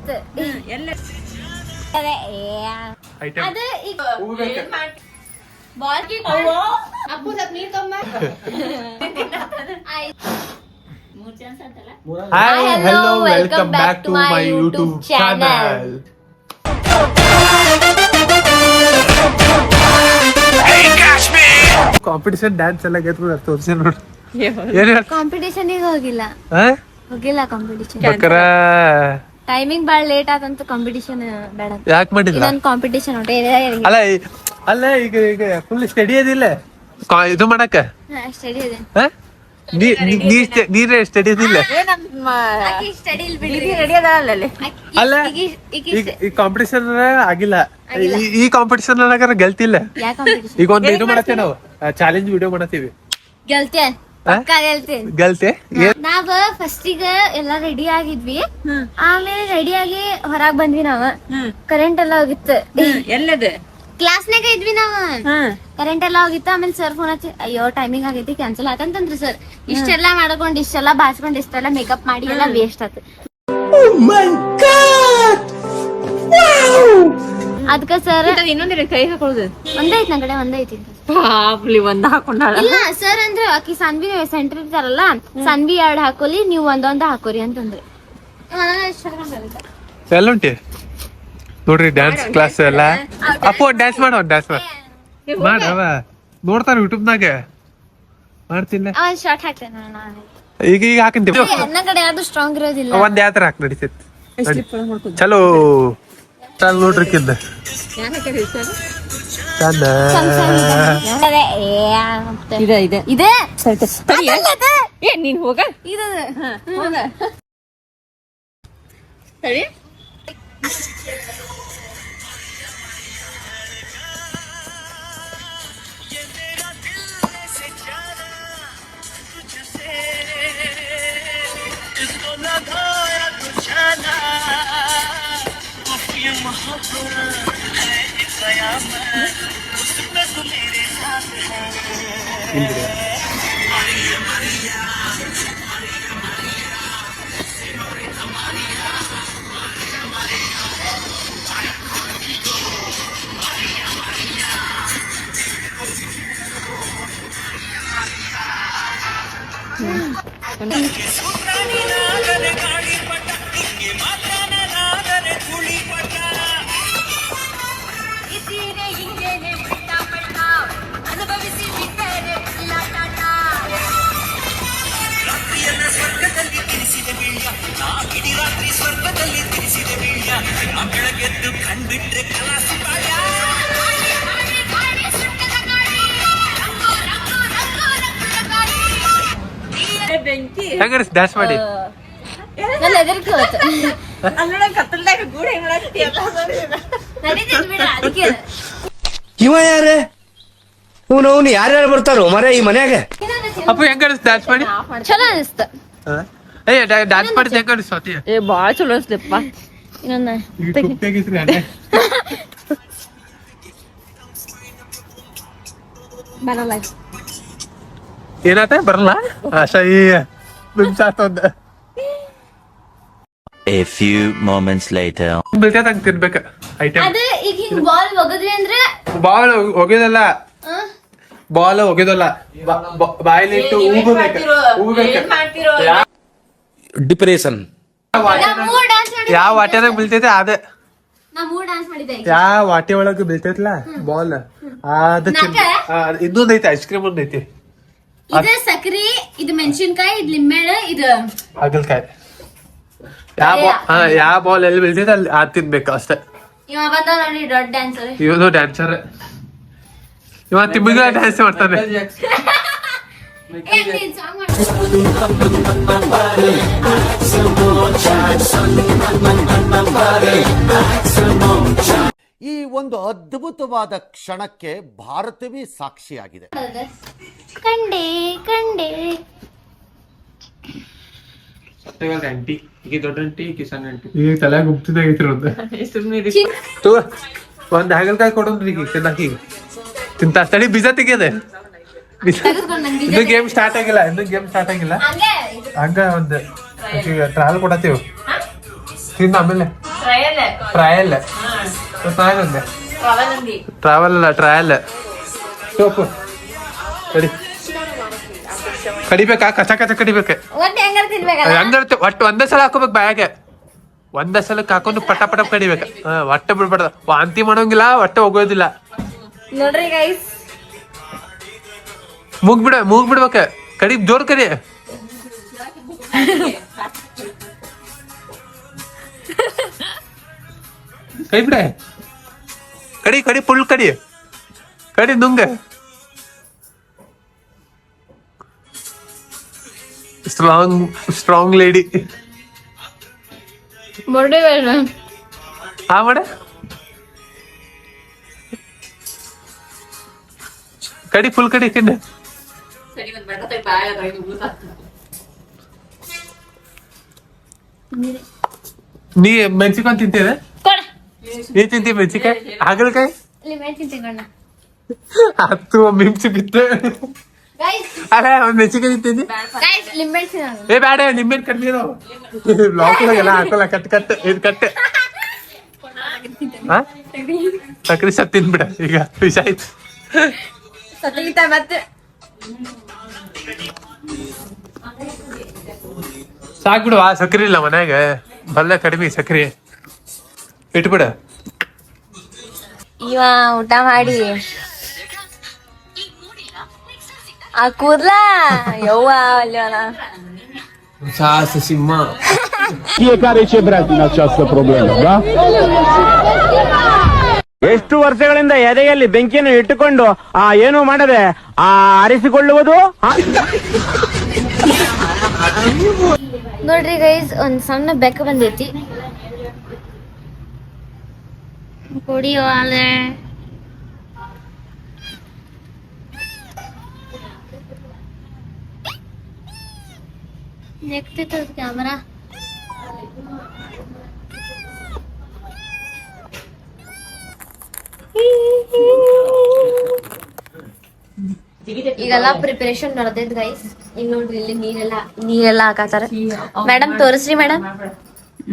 ಇತ್ತು ಎಲ್ಲ ಅದು ಈಗ ಅಪ್ಪು ಸ್ವಲ್ಪ ನೀರ್ ತೊಂಬ Hi, hello, welcome back to my YouTube channel. Competition dance ಎಲ್ಲ ಗೆದ್ದು ತೋರಿಸಿ ನೋಡಿ ಏನು ಕಾಂಪಿಟೇಷನ್ ಈಗ ಹೋಗಿಲ್ಲ ಕಾಂಪಿಟೇಷನ್ ಟೈಮಿಂಗ್ ಬಾಳ ಲೇಟ್ ಆತಂತ ಕಾಂಪಿಟೇಷನ್ ಬೇಡ ಯಾಕೆ ಮಾಡಿಲ್ಲ ಇದೊಂದು ಕಾಂಪಿಟೇಷನ್ ಅಲ್ಲ ಅಲ್ಲ ಈಗ ಫುಲ್ ಸ್ಟಡಿ ಅದಿಲ್ಲ ಇದು ಮಾಡಕ್ಕ ಸ್ಟಡಿ ಇದೆ ನೀರೇ ಸ್ಟಡಿ ಅದಿಲ್ಲ ಅಲ್ಲ ಈ ಕಾಂಪಿಟೇಷನ್ ಆಗಿಲ್ಲ ಈ ಕಾಂಪಿಟೇಷನ್ ಗೆಲ್ತಿಲ್ಲ ಈಗ ಒಂದು ಇದು ಮಾಡತ್ತೇವೆ ನಾವು ಚಾಲೆಂಜ್ ವಿಡಿಯೋ ಮಾಡತ್ತೀವಿ ಗೆಲ್ತೆ ನಾವ್ ಫಸ್ಟಿಗ ಎಲ್ಲಾ ರೆಡಿ ಆಗಿದ್ವಿ ಆಮೇಲೆ ರೆಡಿ ಆಗಿ ಹೊರಗ್ ಬಂದ್ವಿ ನಾವ್ ಕರೆಂಟ್ ಎಲ್ಲ ಹೋಗಿತ್ತು ಎಲ್ಲದ ಕ್ಲಾಸ್ನಾಗ ಇದ್ವಿ ನಾವ್ ಕರೆಂಟ್ ಎಲ್ಲ ಹೋಗಿತ್ತು ಆಮೇಲೆ ಸರ್ ಫೋನ್ ಹಚ್ಚಿ ಅಯ್ಯೋ ಟೈಮಿಂಗ್ ಆಗೈತಿ ಕ್ಯಾನ್ಸಲ್ ಆತಂತಂದ್ರಿ ಸರ್ ಇಷ್ಟೆಲ್ಲಾ ಮಾಡ್ಕೊಂಡ್ ಇಷ್ಟೆಲ್ಲಾ ಬಾಚ್ಕೊಂಡ್ ಇಷ್ಟೆಲ್ಲ ಮೇಕಪ್ ಮಾಡಿ ಎಲ್ಲ ವೇಸ್ಟ್ ಆತ ಅದಕ್ಕ ಸರ್ ಇನ್ನೊಂದಿರ ಕೈ ಹಾಕೊಳ್ಳೋದು ಒಂದೈತಿ ನನ್ ಕಡೆ ಒಂದೈತಿ ಪಾಪ್ಲಿ ಒಂದ್ ಹಾಕೊಂಡಾಳ ಇಲ್ಲ ಸರ್ ಅಂದ್ರೆ ಆಕಿ ಸನ್ವಿ ಸೆಂಟರ್ ಇರ್ತಾರಲ್ಲ ಸನ್ವಿ 2 ಹಾಕೋಲಿ ನೀವು ಒಂದೊಂದ್ ಹಾಕೋರಿ ಅಂತಂದ್ರೆ ಎಲ್ಲ ಉಂಟಿ ನೋಡ್ರಿ ಡ್ಯಾನ್ಸ್ ಕ್ಲಾಸ್ ಎಲ್ಲ ಅಪ್ಪ ಡ್ಯಾನ್ಸ್ ಮಾಡೋ ಡ್ಯಾನ್ಸ್ ಮಾಡವ ನೋಡ್ತಾರ ಯೂಟ್ಯೂಬ್ನಾಗ ಮಾಡ್ತಿಲ್ಲ ಶಾರ್ಟ್ ಹಾಕ್ತೇನೆ ಈಗ ಹಾಕಂತೀವಿ ನನ್ನ ಕಡೆ ಯಾವ್ದು ಸ್ಟ್ರಾಂಗ್ ಇರೋದಿಲ್ಲ ಒಂದ್ ಯಾವ ತರ ಹಾಕ್ ನಡೀತೈತಿ ಚಲೋ ಚಲ್ ನೋಡ್ರಿ ಕಿಂದ ಚಂದ ಇದೆ ನೀನ್ ಹೋಗ ಹೋಗ ಸರಿ ಬೆಳಗೆದ್ದು ಕಂಡ್ಬಿಟ್ರೆ ಕಲಾಸಿ ಬೆಂಕಿ ಹೆಂಗ ಡ್ಯಾನ್ಸ್ ಮಾಡಿ ನನ್ನ ಹೆದರಿಕೆ ಹೋಯ್ತು ಕತ್ತಲ್ದಾಗ ಗೂಡ ಅದಕ್ಕೆ ಇವ ಯಾರೇ ಅವನು ಯಾರ್ಯಾರು ಬರ್ತಾರೋ ಮರ ಈ ಮನ್ಯಾಗ ಅಪ್ಪ ಹೆಂಗ ಡ್ಯಾನ್ಸ್ ಮಾಡಿ ಚಲೋ ಅನಿಸ್ತ ಡ್ಯಾನ್ಸ್ ಮಾಡಿದ್ ಹೆಂಗ ಅನಿಸ್ತಿ ಏ ಬಾಳ ಚಲೋ ಅನ್ಸ್ಲಿಪ್ಪ ಇನ್ನೊಂದ ಬರಲ್ಲ ಏನಾತ ಬರಲ್ಲ ಆಶಾ ಈ ನಿಮ್ಸಾತೊಂದ A few moments later. ಬಿಲ್ತಂಗ್ ತಿನ್ಬೇಕ ಐಟಮ್ ಅದ ಈಗ ಹಿಂಗ್ ಬಾಲ್ ಒಗದ್ವಿ ಅಂದ್ರೆ ಬಾಲ್ ಒಗೆದಲ್ಲ ಬಾಲ್ ಒಗೆದಲ್ಲ ಬಾಯಲ್ಲಿ ಇಟ್ಟು ಊಗಬೇಕು ಡಿಪ್ರೆಷನ್ ಯಾವ ವಾಟ್ಯಾದಾಗ ಬೀಳ್ತೈತೆ ಅದ ನಾ 3 ಡಾನ್ಸ್ ಮಾಡಿದ್ದೆ ಯಾವ ವಾಟೆ ಒಳಗ ಬೀಳ್ತೈತಲ್ಲ ಬಾಲ್ ಅದ ಇನ್ನೊಂದೈತಿ ಐಸ್ ಕ್ರೀಮ್ ಒಂದೈತಿ ಇದು ಸಕ್ರಿ ಇದು ಮೆಣಸಿನ್ಕಾಯಿ ಇದು ಲಿಂಬೆಹಣ್ಣು ಇದು ಹಾಗಲ್ಕಾಯಿ ಯಾವ ಬಾಲ್ ಎಲ್ಲಿ ಬೀಳ್ತೈತೆ ಅಲ್ಲಿ ಅದ್ ತಿನ್ಬೇಕು ಅಷ್ಟೇ ಇವ ಬಂದ ನೋಡಿ ದೊಡ್ಡ ಡ್ಯಾನ್ಸರ್ ಇವನು ಡ್ಯಾನ್ಸರ್ ಇವ ತಿಮ್ಮಿಗ ಡ್ಯಾನ್ಸ್ ಮಾಡ್ತಾನೆ ಈ ಒಂದು ಅದ್ಭುತವಾದ ಕ್ಷಣಕ್ಕೆ ಭಾರತವೇ ಸಾಕ್ಷಿಯಾಗಿದೆ. ಕಂಡೆ ಕಂಡೆ ಆಂಟಿ ಈಗ ದೊಡ್ಡ ಆಂಟಿ ಕಿಸನ್ ಆಂಟಿ ಈಗ ತಲೆ ಗುಪ್ತಿದಾಗೈತ್ರಿ ಒಂದ್ ಹಾಗಲ್ಕಾಯಿ ಕೊಡೋನ್ರಿ ಈಗ ತಿನ್ನಕಿ ತಿಂತ ತಡಿ ಬೀಜ ತೆಗಿಯದೆ ಇನ್ನು ಗೇಮ್ ಸ್ಟಾರ್ಟ್ ಆಗಿಲ್ಲ ಹಂಗ ಒಂದ್ ಟ್ರಾವೆಲ್ ಕೊಡತ್ತೀವಿ ತಿಂದ ಆಮೇಲೆ ಟ್ರಯಲ್ ಟ್ರಾವೆಲ್ ಅಲ್ಲ ಟ್ರಯಲ್ ಸೋಪು ಕಡಿಬೇಕಾ ಕಚ ಕಡಿಬೇಕು ಒಟ್ಟು ಹೆಂಗಾರ ತಿನ್ಬೇಕಲ್ಲ ಹಂಗಿರುತ್ತೆ ಒಟ್ಟು ಒಂದೇ ಸಲ ಹಾಕೋಬೇಕು ಬಾಯಾಗೆ ಒಂದೇ ಸಲಕ್ಕೆ ಹಾಕೊಂಡು ಪಟ ಕಡಿಬೇಕ ಹೊಟ್ಟೆ ಬಿಡ್ಬಾರ್ದ ವಾಂತಿ ಮಾಡೋಂಗಿಲ್ಲ ಹೊಟ್ಟೆ ಹೋಗೋದಿಲ್ಲ ನೋಡ್ರಿ ಗೈಸ್ ಮೂಗ್ ಬಿಡ್ಬೇಕ ಕಡಿ ಜೋರ್ ಕಡಿ ಕೈ ಬಿಡ ಕಡಿ ಫುಲ್ ಕಡಿ ನುಂಗ ಸ್ಟ್ರಾಂಗ್ ಲೇಡಿ ಮೊಡೆ ಹಾ ಮಾಡ ಕಡಿ ಫುಲ್ ಕಡಿ ತಿನ್ನ ನೀ ಮೆಣಸಿಕಾಯಿ ತಿಂತೀರ ನೀ ತಿಂತಿ ಮೆಣಸಿಕಾಯಿ ಹಾಗಲಕಾಯಿ ಲಿಮೆಟ್ ತಿಂತೀನಿ ಹತ್ತು ಮಿಂಚಿ ಬಿತ್ತು ಗೈಸ್ ಅಲ್ಲ ಒಂದ್ ಮೆಣಸಿಕಾಯಿ ತಿಂತೀನಿ ಗೈಸ್ ಲಿಮೆಟ್ ತಿನ್ನೋಣ ಏ ಬೇಡ ನಿಮ್ಮೇನ್ ಕಡಿಮೆ ಬ್ಲಾಕ್ಲಾಗೆಲ್ಲ ಹಾಕೋಲ್ಲ ಕಟ್ ಇದು ಕಟ್ ಸಕ್ರಿ ಸತ್ ತಿನ್ಬಿಡ ಈಗ ವಿಷ ಆಯ್ತು ಸತ್ತಿಗಿತ್ತ ಮತ್ತೆ ಸಾಕ್ಬಿಡು ಸಕ್ರಿ ಇಲ್ಲ ಮನ್ಯಾಗ ಬಲ್ಲ ಕಡಿಮೆ ಸಕ್ರಿ ಇಟ್ಬಿಡ ಇವ ಊಟ ಮಾಡಿ ಆ ಕೂದ್ಲ ಯವ್ವ ಅಲ್ವನ ಸಾಸ ಸಿಂಹ Fiecare ce vrea din această problemă, da? ಎಷ್ಟು ವರ್ಷಗಳಿಂದ ಎದೆಯಲ್ಲಿ ಬೆಂಕಿಯನ್ನು ಇಟ್ಟುಕೊಂಡು ಏನು ಮಾಡದೆ ಆರಿಸಿಕೊಳ್ಳುವುದು ನೋಡ್ರಿ ಗೈಸ್ ಒಂದ್ ಸಣ್ಣ ಬೆಕ್ಕ ಬಂದೈತಿ ಕುಡಿಯೋ ಅಲೆ ನೆಕ್ತಿತ್ತು ಕ್ಯಾಮರಾ ಈಗೆಲ್ಲ ಪ್ರಿಪರೇಷನ್ ನಡೆದೈತ್ ಗೈಸ್ ಈಗ ನೋಡ್ರಿ ಇಲ್ಲಿ ನೀರೆಲ್ಲ ಹಾಕತಾರ ಮೇಡಮ್ ತೋರಿಸ್ರಿ ಮೇಡಮ್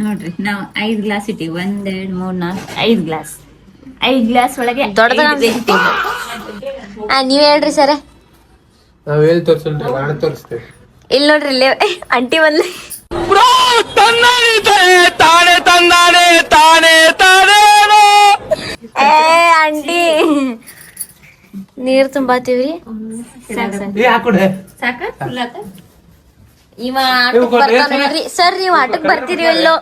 ನೋಡ್ರಿ ನಾವ್ 5 ಗ್ಲಾಸ್ ಇಟ್ಟಿವಿ 1 2 3 4 5 ಗ್ಲಾಸ್ ಒಳಗೆ ದೊಡ್ಡದ ನೀವ್ ಹೇಳ್ರಿ ಸರ ನಾವ್ ಹೇಳಿ ತೋರ್ಸಲ್ರಿ ನಾನು ತೋರಿಸ್ತೇವೆ ಇಲ್ಲಿ ನೋಡ್ರಿ ಇಲ್ಲಿ ಅಂಟಿ ಒಂದ್ ಆಂಟಿ ನೀರ್ ತುಂಬಾತೀವ್ರಿ ಏ ಹಾಕೊಡೆ ಸಾಕ ಫುಲ್ ಆತ ಇವ ಆಟಕ್ ಬರ್ತಾನ್ರಿ ಸರ್ ನೀವ್ ಆಟಕ್ ಬರ್ತೀರಿ ಇಲ್ಲೋ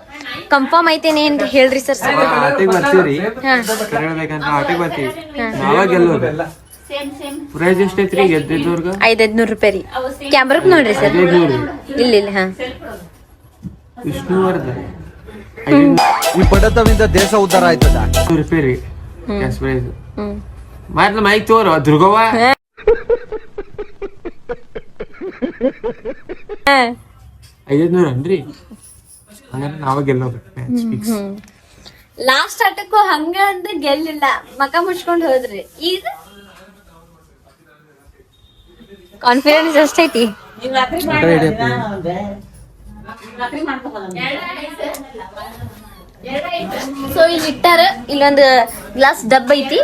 ಕನ್ಫರ್ಮ್ ಐತೇನೆ ಅಂತ ಹೇಳ್ರಿ ಸರ್ ಆಟಿಗೆ ಬರ್ತೀವ್ರಿ ಹಾ ಕರೆಯಬೇಕಂತ ಆಟಿಗೆ ಬರ್ತೀವಿ ನಾವಾಗ ಗೆಲ್ಲೋದು ಪ್ರೈಸ್ ಎಷ್ಟೈತ್ರಿ ಗೆದ್ದಿದ್ದವ್ರಗ 500 ರೂಪಾಯಿ ರೀ ಕ್ಯಾಮ್ರಾಕ್ ನೋಡ್ರಿ ಸರ್ ಇಲ್ಲಿ ಹಾ ವಿಷ್ಣುವರ್ಧನ್ ಈ ಬಡತವಿಂದ ದೇಶ ಉದ್ಧಾರ ಆಯ್ತದ 500 ರೂಪಾಯಿ ರೀ ಕ್ಯಾಶ್ ಪ್ರೈಸ್ ಹ್ಮ್ ಮೊದ್ಲು ಮೈಕ್ ತೋರು ದುರ್ಗವ್ವ 500 ಅನ್ರಿ ಹಂಗಾರೆ ನಾವ ಗೆಲ್ಲೋದು ಮ್ಯಾಚ್ ಫಿಕ್ಸ್ ಲಾಸ್ಟ್ ಆಟಕ್ಕೂ ಹಂಗ ಅಂತ ಗೆಲ್ಲಿಲ್ಲ ಮಕ ಮುಚ್ಕೊಂಡ್ ಹೋದ್ರಿ ಈಗ ಕಾನ್ಫಿಡೆನ್ಸ್ ಎಷ್ಟೈತಿ ಸೊ ಇಲ್ಲಿ ಇಟ್ಟಾರ ಇಲ್ಲೊಂದು ಗ್ಲಾಸ್ ಡಬ್ಬ ಐತಿ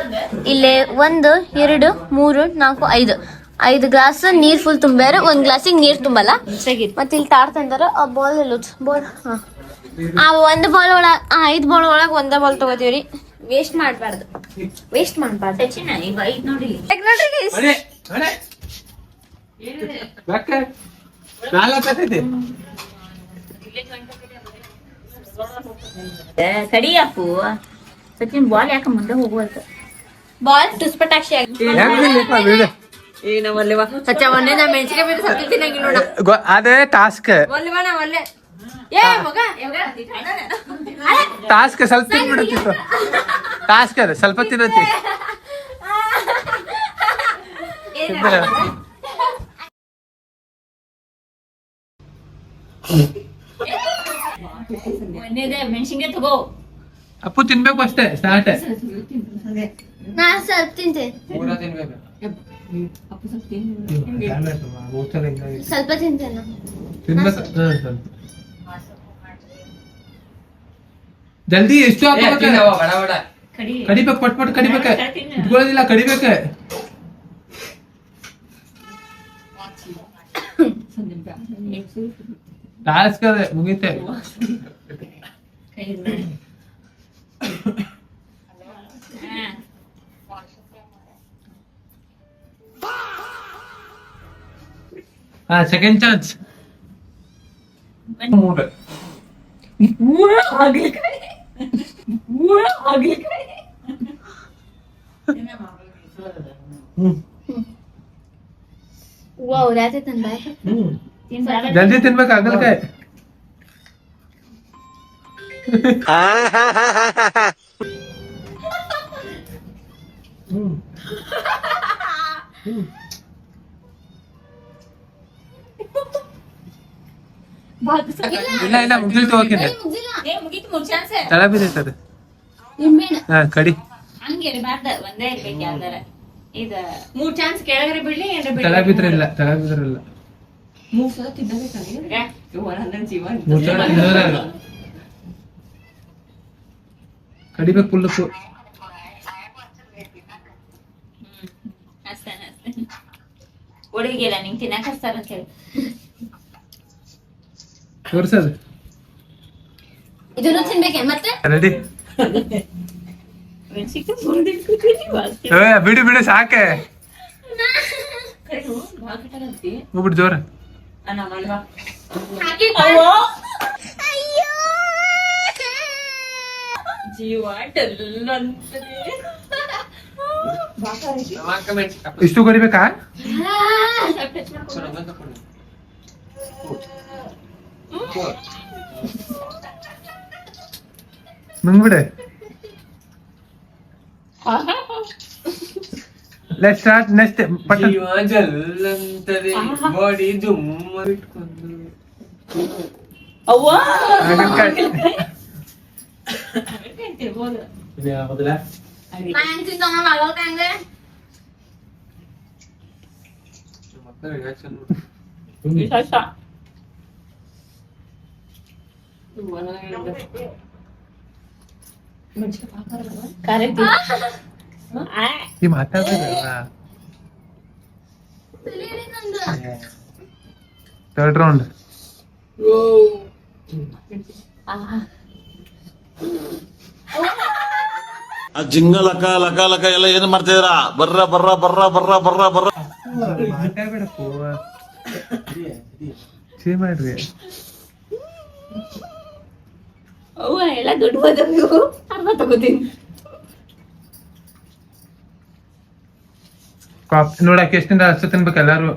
ಇಲ್ಲಿ 1 2 3 4 5 ಗ್ಲಾಸ್ ನೀರ್ ಫುಲ್ ತುಂಬ್ಯಾರ ಒಂದ್ ಗ್ಲಾಸಿಗೆ ನೀರ್ ತುಂಬಲ್ಲ ಮತ್ತೆ ಇಲ್ಲಿ ತಾಡ್ ತಂದಾರ ಆ ಬಾಲ್ ಎಲ್ಲ ಬಾಲ್ ಆ ಒಂದ್ ಬಾಲ್ ಒಳಗ 5 ಬಾಲ್ ಒಳಗ ಒಂದ ಬಾಲ್ ತಗೋತೀವ್ರಿ ವೇಸ್ಟ್ ಮಾಡ್ಬಾರ್ದು ಈಗ 5 ನೋಡಿ ನೋಡ್ರಿ guys. ಅಡೆ ಅಡೆ ಬೆಕ್ಕ ನಾಲ್ಕೈತಿ ಕಡಿಯಪ್ಪು ಸಚಿನ್ ಬಾಲ್ ಯಾಕ ಮುಂದೆ ಹೋಗುವಂತ ಬಾಲ್ ತುಸ್ಪಟಾಕ್ಷಿ ಸಚ್ಚ ಮೊನ್ನೆ ನಾ ಮೆಣಸಿಗೆ ಬೇರೆ ಸತ್ತಿದ್ದೀನಿ ನಂಗೆ ನೋಡ ಅದೇ ಟಾಸ್ಕ್ ಒಲ್ಲೆ ಏ ಮಗ ಟಾಸ್ಕ್ ಸ್ವಲ್ಪ ತಿನ್ಬಿಡತ್ತಿತ್ತು ಟಾಸ್ಕ್ ಅದ ಸ್ವಲ್ಪ ತಿನ್ನತಿ ಮೊನ್ನೆದೆ ಮೆಣಸಿಗೆ ತಗೋ ಅಪ್ಪು ತಿನ್ಬೇಕು ಅಷ್ಟೇ ಸ್ಟಾರ್ಟ್ ನಾ ಸ್ವಲ್ಪ ತಿಂತೇನೆ ಪೂರಾ ತಿನ್ಬೇಕು ಸ್ವಲ್ಪ ತಿಂತೇನೆ ತಿನ್ಬೇಕು ಜಲ್ದಿ ಎಷ್ಟು ಹಾಕೋಬೇಕ ಬಡ ಬಡ ಕಡಿಬೇಕು ಪಟ್ ಪಟ್ ಕಡಿಬೇಕ ಇಟ್ಕೊಳ್ಳೋದಿಲ್ಲ ಕಡಿಬೇಕ ಟಾಸ್ಕ್ ಅದ ಮುಗೀತೆ ಹಾ ಸೆಕೆಂಡ್ ಚಾನ್ಸ್ ಮೂರು ವಾವ್ ರಾತೆ ತಂದ ಜಲ್ದಿ ತಿನ್ಬೇಕು ಹಾಗಲ್ಕಾಯಿ ಇಲ್ಲ ಇಲ್ಲ ಮುಗಿಲ್ ತಗೋಕಿನ ಮುಗೀತು 3 ಚಾನ್ಸ್ ತಳ ಬಿದ್ದೈತದ ನಿಂಬೆಹಣ್ಣು ಹಾ ಕಡಿ ಹಂಗೆ ಇರಬಾರ್ದ ಒಂದೇ ಇರ್ಬೇಕು ಯಾವ್ದಾರ ಇದ 3 ಚಾನ್ಸ್ ಕೆಳಗಡೆ ಬಿಡ್ಲಿ ತಳ ಬಿದ್ರಿಲ್ಲ ತಳ ಬಿದ್ರಿಲ್ಲ 3 ಸಲ ತಿನ್ನಬೇಕಂದ್ರೆ ಜೀವನ ಮೂರ್ ಸಲ ತಿನ್ನೋದ್ರಾಗ ಕಡಿಬೇಕು ಫುಲ್ಲು ಹುಡುಗಿಲ್ಲ ನಿಂಗೆ ತಿನ್ನಕ್ ಹಚ್ತಾರ ಅಂತ ಹೇಳಿ ತೋರ್ಸದು ಇದನ್ನು ತಿನ್ಬೇಕೆ ಮತ್ತೆ ರೆಡಿ ಬಿಡು ಬಿಡು ಸಾಕೆ ಹೋಗ್ಬಿಟ್ಟು ಜೋರ ಜೀವ ಇಷ್ಟು ಕಡಿಬೇಕಾ ನುಂಗ್ಬಿಡೆ ಲೆಟ್ ಸ್ಟಾರ್ಟ್ ನೆಕ್ಸ್ಟ್ ಪಟ್ಟ ಜಲ್ಲಂತದೆ ಬಾಡಿ ಜುಮ್ಮ ಇಟ್ಕೊಂಡು ಈ ಮಾತಾಡ್ಬೇಕಲ್ಲ ಥರ್ಡ್ ರೌಂಡ್ ಜಿಂಗ ಲಕ ಲಕ ಲಕ ಎಲ್ಲ ಏನ್ ಮಾಡ್ತಿದ್ರ ಬರ್ರ ಬರ್ರ ಬರ್ರ ಬರ್ರ ಬರ್ರ ಬರ್ರ ಮಾತಾಡ್ಬೇಡಪ್ಪ ಚೇ ಮಾಡ್ರಿ ಅವ್ವ ಎಲ್ಲ ದುಡ್ಡು ಹೋದವು ಅರ್ಧ ತಗೋತೀನಿ ನೋಡಕ್ಕೆ ಎಷ್ಟಿಂದ ಅಷ್ಟು ತಿನ್ಬೇಕು ಎಲ್ಲಾರು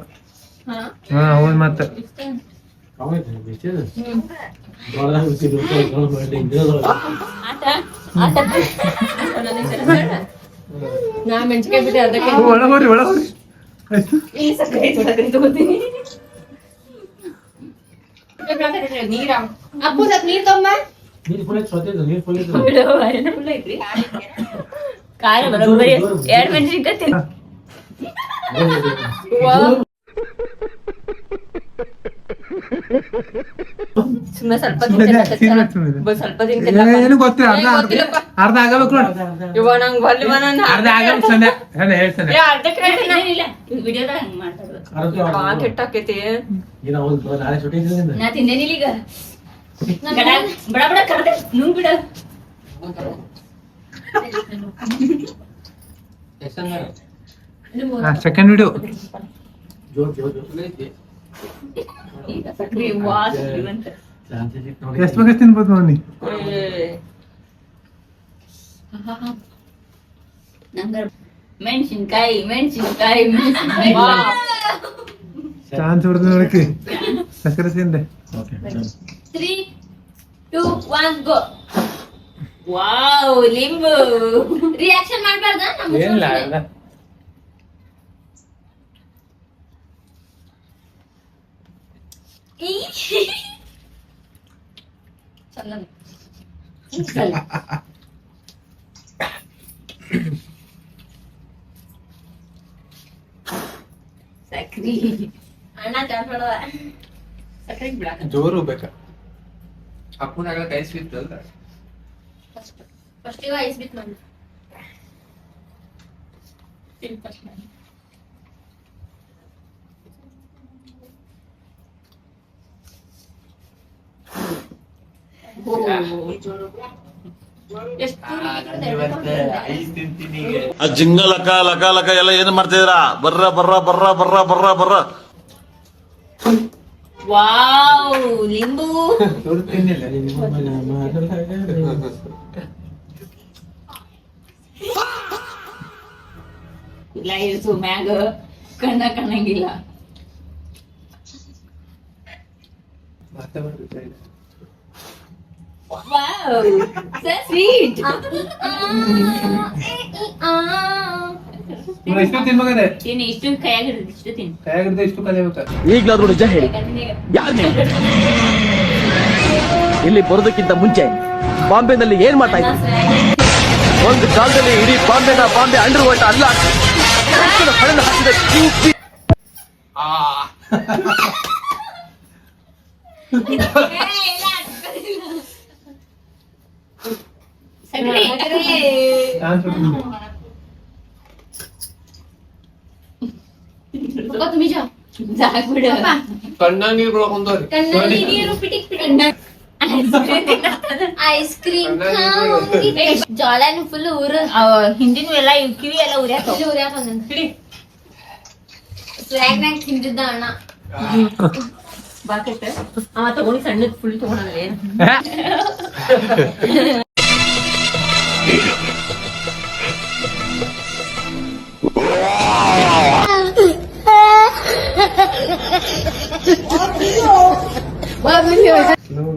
ಹಾ ಹೌದ್ ಮತ್ತ ನಾ ಮೆಣಸಿನ್ಕಾಯಿ ಬಿಟ್ಟೆ ಅದಕ್ಕೆ ಒಳಗೋರಿ ಒಳಗೋರಿ ಈ ಸಕ್ಕರೆ ತಗೋತೀನಿ ನೀರ ಅಪ್ಪು ಸ್ವಲ್ಪ ನೀರ್ ತಗೊಂಬ ಖಾರ ಬರೋಬ್ಬರಿ 2 ಮೆಣಸಿನ್ಕಾಯಿ ತಿನ್ ಸುಮ್ಮನೆ ಸ್ವಲ್ಪ ಸ್ವಲ್ಪ ಏನು ಗೊತ್ತಿಲ್ಲ ಅರ್ಧ ಆಗಬೇಕು ಇವ ನಂಗೆ ಬರ್ಲಿವ ನಾನು ಅರ್ಧ ಆಗಬೇಕು ಸಂದೆ ಹೇಳ್ತಾನೆ ವಿಡಿಯೋದಾಗ ಹಂಗ ಮಾಡ್ತಾರೆ ಕೆಟ್ಟಾಕೈತಿ ನಾ ತಿಂದೇನಿಲ್ಲ ಈಗ ಬಡ ಬಡ ಕರ್ದೆ ನುಂಗ್ ಬಿಡ ಸೆಕೆಂಡ್ ವಿಡಿಯೋ ಸಕ್ರಿ ವಾಸ್ ಎಷ್ಟು ಬೇಕು ತಿನ್ಬೋದು ನೋಡಿ ಮೆಣಸಿನ್ಕಾಯಿ ಚಾನ್ಸ್ ಹೊಡೆದು ನೋಡಕ್ಕೆ ಸಕ್ಕರೆ ತಿಂದೆ 3, 2, 1 ಗೋ ವಾವ್ ಲಿಂಬು ರಿಯಾಕ್ಷನ್ ಮಾಡ್ಬಾರ್ದ ಏನಿಲ್ಲ ಸಕ್ರಿ ಅಣ್ಣ ಜಾಸ್ತಿ ಸಕ್ರಿ ಬಿಡಾಕ ಜೋರು ಬೇಕಾ ಅಪ್ಪನಾಗ ಕೈ ಸ್ವೀಟ್ ಅಲ್ಲ ಫಸ್ಟ್ ಇವ ಐಸ್ ಬಿತ್ ಮಾಡಿ ಆ ಜಿಂಗ ಲಕ ಲಕ ಲಕ ಎಲ್ಲ ಏನ್ ಮಾಡ್ತಿದ್ದೀರಾ ಬರ್ರ ಬರ್ರ ಬರ್ರ ಬರ್ರ ಬರ್ರ ಬರ್ರ ವಾವ್ ಲಿಂಬು ಇಲ್ಲ ಇರ್ಸು ಮ್ಯಾಗ ಕಣ್ಣ ಕಾಣಂಗಿಲ್ಲ. Wow so sweet. ಎಷ್ಟು ತಿನ್ಮಗನೆ ತಿನ್ನು ಇಷ್ಟು ಕೈಯಾಗ ಹಿಡಿದು ಇಷ್ಟು ತಿನ್ನು. ಕೈಯಾಗಿಡ್ದೆ ಇಷ್ಟು ಕಲಿಬೇಕು. ಈಗ್ಲಾದ್ರೂ ನಿಜ ಹೇಳಿ, ಯಾರು ನೀವು? ಇಲ್ಲಿ ಬರೋದಕ್ಕಿಂತ ಮುಂಚೆ ಬಾಂಬೆನಲ್ಲಿ ಏನ್ ಮಾಡ್ತಾ ಇದ್ರಿ? ಒಂದು ಕಾಲದಲ್ಲಿ ಇಡೀ ಬಾಂಬೆ ಅಂಡರ್ ವರ್ಲ್ಡ್ ಅಲ್ಲ ಹೊಡೆದು ಹಾಕಿದ ಕ್ಯೂಬ್. ಸಗಣಿ. ಪಪ್ಪ तुम्ही जा ಸಾಕ್ಬಿಡು. ಕಣ್ಣ ನೀರು ಬಳ್ಕೊಂಡವ್ರಿ. ಕಣ್ಣಲ್ಲಿ ನೀರು ಪಿಟಿಕ್ ಪಿಟಿಕ್ ಐಸ್ ಕ್ರೀಮ್ ಜೋಳನು ಫುಲ್ ಊರು ಹಿಂದಿನ ಎಲ್ಲ ಕಿವಿ ಎಲ್ಲ ಉರಿಯಾಕ ಉರಿಯಾಕ ಸ್ವ್ಯಾಗ್ನಾಗ ತಿಂದಿದ್ದ ಅಣ್ಣ ಬಾಕೆಟ್ ಅವ ತಗೊಂಡು ಸಣ್ಣದ್ ಫುಲ್ ತಗೊಂಡ್ರೆ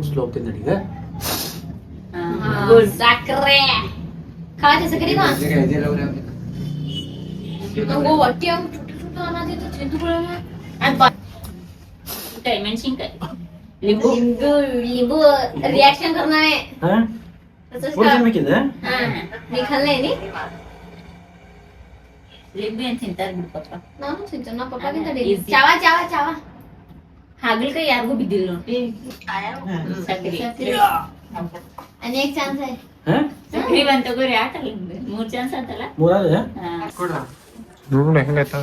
ಸ್ಲೋ ತಿನ್ನಡಿಗ ಸಕ್ಕರೆ खाते सगळी ना वो वट्टी हम छोटे छोटे अनादे तो चिंतु पडला काय ಮೆಣಸಿನಕಾಯಿ लिंबू लिंबू रिएक्शन करणार आहे हां मी खाल्लंय नी ಲಿಂಬು ಏನ್ ತಿಂತಾರ ಬಿಡು ಪಪ್ಪ. ನಾನು ತಿಂತೇನೆ ನಾ ಪಪ್ಪ ತಿಂತಾನೆ ಚಾವಾ ಚಾವಾ ಚಾವಾ ಹಾಗಲಕಾಯಿ ಯಾರಿಗೂ ಬಿದ್ದಿಲ್ಲ ನೋಡಿ ಸಕ್ರಿ अनेक चान्स आहे ಸಕ್ರಿ ಬಂತ ತಗೋರಿ ಆಟಲ್ಲ 3 ಚಾನ್ಸ್ ಆತಲ್ಲ ನೋಡು ಹೆಂಗೈತ